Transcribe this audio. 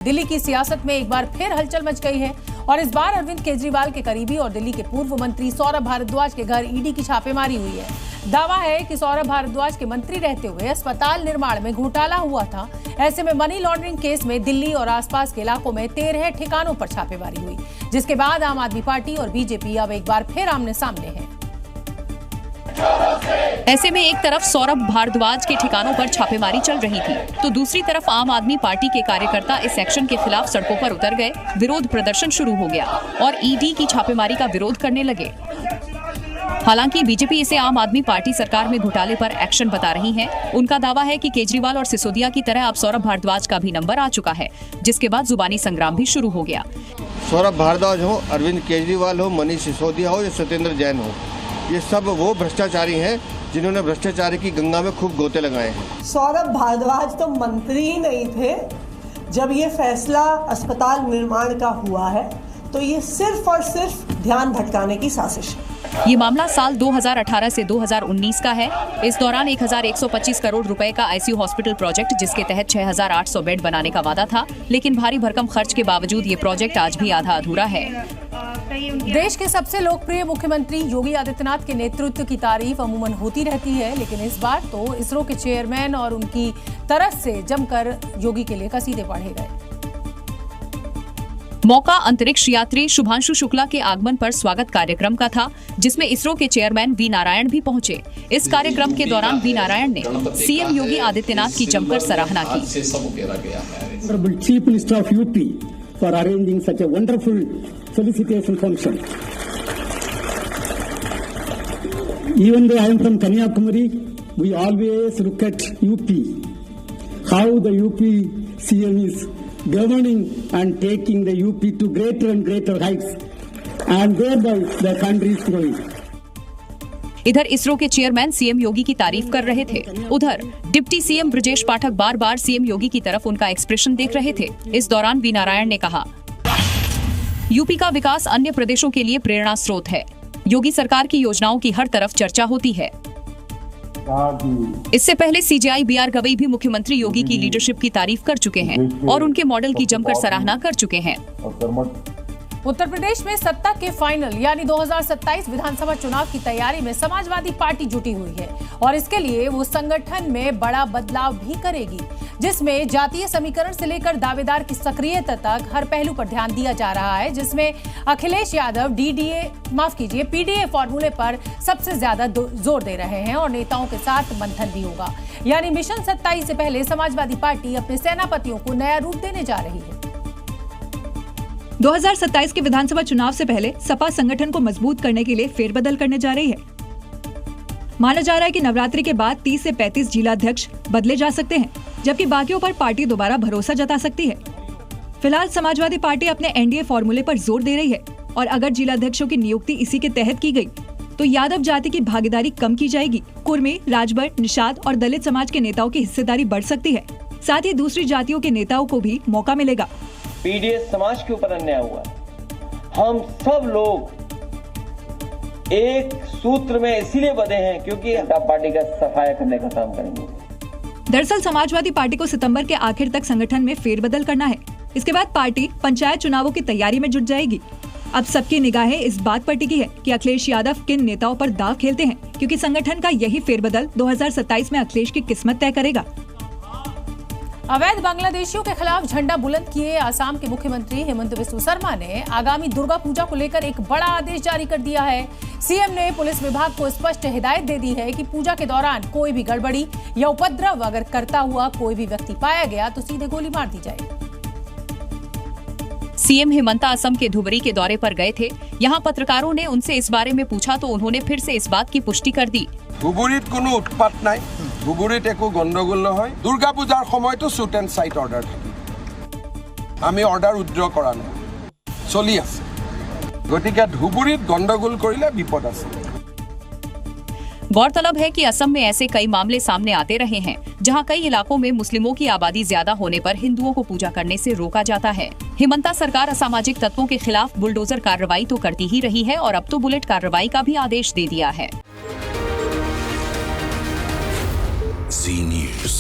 दिल्ली की सियासत में एक बार फिर हलचल मच गई है और इस बार अरविंद केजरीवाल के करीबी और दिल्ली के पूर्व मंत्री सौरभ भारद्वाज के घर ईडी की छापेमारी हुई है। दावा है कि सौरभ भारद्वाज के मंत्री रहते हुए अस्पताल निर्माण में घोटाला हुआ था। ऐसे में मनी लॉन्ड्रिंग केस में दिल्ली और आसपास के इलाकों में 13 ठिकानों पर छापेमारी हुई, जिसके बाद आम आदमी पार्टी और बीजेपी अब एक बार फिर आमने सामने है। ऐसे में एक तरफ सौरभ भारद्वाज के ठिकानों पर छापेमारी चल रही थी, तो दूसरी तरफ आम आदमी पार्टी के कार्यकर्ता इस एक्शन के खिलाफ सड़कों पर उतर गए। विरोध प्रदर्शन शुरू हो गया और ईडी की छापेमारी का विरोध करने लगे। हालांकि बीजेपी इसे आम आदमी पार्टी सरकार में घोटाले पर एक्शन बता रही है। उनका दावा है कि केजरीवाल और सिसोदिया की तरह अब सौरभ भारद्वाज का भी नंबर आ चुका है, जिसके बाद जुबानी संग्राम भी शुरू हो गया। सौरभ भारद्वाज हो, अरविंद केजरीवाल हो, मनीष सिसोदिया हो या सत्येंद्र जैन हो, ये सब वो भ्रष्टाचारी हैं जिन्होंने भ्रष्टाचार की गंगा में खूब गोते लगाए हैं। सौरभ भारद्वाज तो मंत्री ही नहीं थे जब ये फैसला अस्पताल निर्माण का हुआ है, तो ये सिर्फ और सिर्फ ध्यान भटकाने की साजिश है। ये मामला साल 2018 से 2019 का है। इस दौरान 1125 करोड़ रुपए का आईसीयू हॉस्पिटल प्रोजेक्ट, जिसके तहत 6800 बेड बनाने का वादा था, लेकिन भारी भरकम खर्च के बावजूद ये प्रोजेक्ट आज भी आधा अधूरा है। देश के सबसे लोकप्रिय मुख्यमंत्री योगी आदित्यनाथ के नेतृत्व की तारीफ अमूमन होती रहती है, लेकिन इस बार तो इसरो के चेयरमैन और उनकी तरफ से जमकर योगी के लिए कसीदे पढ़े गए। मौका अंतरिक्ष यात्री शुभांशु शुक्ला के आगमन पर स्वागत कार्यक्रम का था, जिसमें इसरो के चेयरमैन वी नारायण भी पहुंचे। इस कार्यक्रम के दौरान वी नारायण ने सीएम योगी आदित्यनाथ की जमकर सराहना की। Chief minister of UP for arranging such a wonderful felicitation function. Even though I am from Kanyakumari, we always look at UP, how the UP CM is governing and taking the UP to greater and greater heights, and thereby the country is growing. इधर इसरो के chairman CM योगी की तारीफ कर रहे थे, उधर deputy CM Brajesh Pathak बार बार CM योगी की तरफ उनका एक्सप्रेशन देख रहे थे। इस दौरान वी नारायण ने कहा, यूपी का विकास अन्य प्रदेशों के लिए प्रेरणा स्रोत है। योगी सरकार की योजनाओं की हर तरफ चर्चा होती है। इससे पहले सीजेआई बीआर गवई भी मुख्यमंत्री योगी की लीडरशिप की तारीफ कर चुके हैं और उनके मॉडल की जमकर सराहना कर चुके हैं। उत्तर प्रदेश में सत्ता के फाइनल यानी 2027 विधानसभा चुनाव की तैयारी में समाजवादी पार्टी जुटी हुई है और इसके लिए वो संगठन में बड़ा बदलाव भी करेगी, जिसमें जातीय समीकरण से लेकर दावेदार की सक्रियता तक हर पहलू पर ध्यान दिया जा रहा है, जिसमें अखिलेश यादव पीडीए फॉर्मूले पर सबसे ज्यादा जोर दे रहे हैं और नेताओं के साथ मंथन भी होगा। यानी मिशन 27 से पहले समाजवादी पार्टी अपने सेनापतियों को नया रूप देने जा रही है। 2027 के विधानसभा चुनाव से पहले सपा संगठन को मजबूत करने के लिए फेरबदल करने जा रही है। माना जा रहा है कि नवरात्रि के बाद 30 से 35 जिलाध्यक्ष बदले जा सकते हैं, जबकि बाकियों पर पार्टी दोबारा भरोसा जता सकती है। फिलहाल समाजवादी पार्टी अपने एनडीए फॉर्मूले पर जोर दे रही है और अगर जिलाध्यक्षों की नियुक्ति इसी के तहत की गई, तो यादव जाति की भागीदारी कम की जाएगी। कुर्मी, राजभर, निषाद और दलित समाज के नेताओं की हिस्सेदारी बढ़ सकती है। साथ ही दूसरी जातियों के नेताओं को भी मौका मिलेगा। पीडीए समाज के ऊपर अन्याय हुआ। हम सब लोग एक सूत्र में इसीलिए बंधे हैं क्योंकि पार्टी का सफाया करने का काम करेंगे। दरअसल समाजवादी पार्टी को सितंबर के आखिर तक संगठन में फेरबदल करना है। इसके बाद पार्टी पंचायत चुनावों की तैयारी में जुट जाएगी। अब सबकी निगाहें इस बात पर टिकी है कि अखिलेश यादव किन नेताओं पर दांव खेलते हैं, क्योंकि संगठन का यही फेरबदल 2027 में अखिलेश की किस्मत तय करेगा। अवैध बांग्लादेशियों के खिलाफ झंडा बुलंद किए असम के मुख्यमंत्री हेमंत बिस्वा शर्मा ने आगामी दुर्गा पूजा को लेकर एक बड़ा आदेश जारी कर दिया है। सीएम ने पुलिस विभाग को स्पष्ट हिदायत दे दी है कि पूजा के दौरान कोई भी गड़बड़ी या उपद्रव अगर करता हुआ कोई भी व्यक्ति पाया गया तो सीधे गोली मार दी जाए। सीएम हेमंता असम के धुबरी के दौरे पर गए थे। यहाँ पत्रकारों ने उनसे इस बारे में पूछा तो उन्होंने फिर से इस बात की पुष्टि कर दी। ধুবুৰীত কোনো উৎপাত নাই, ধুবুৰীত একো গণ্ডগোল নহয়। দুৰ্গা পূজাৰ সময়তো শুট এণ্ড সাইট অৰ্ডাৰ থাকে। আমি অৰ্ডাৰ উইথড্ৰ কৰা নাই, চলি আছে। গতিকে ধুবুৰীত গণ্ডগোল কৰিলে বিপদ আছে। गौरतलब है कि असम में ऐसे कई मामले सामने आते रहे हैं, जहां कई इलाकों में मुस्लिमों की आबादी ज्यादा होने पर हिंदुओं को पूजा करने से रोका जाता है। हेमंता सरकार असामाजिक तत्वों के खिलाफ बुलडोजर कार्रवाई तो करती ही रही है और अब तो बुलेट कार्रवाई का भी आदेश दे दिया है। Zee News।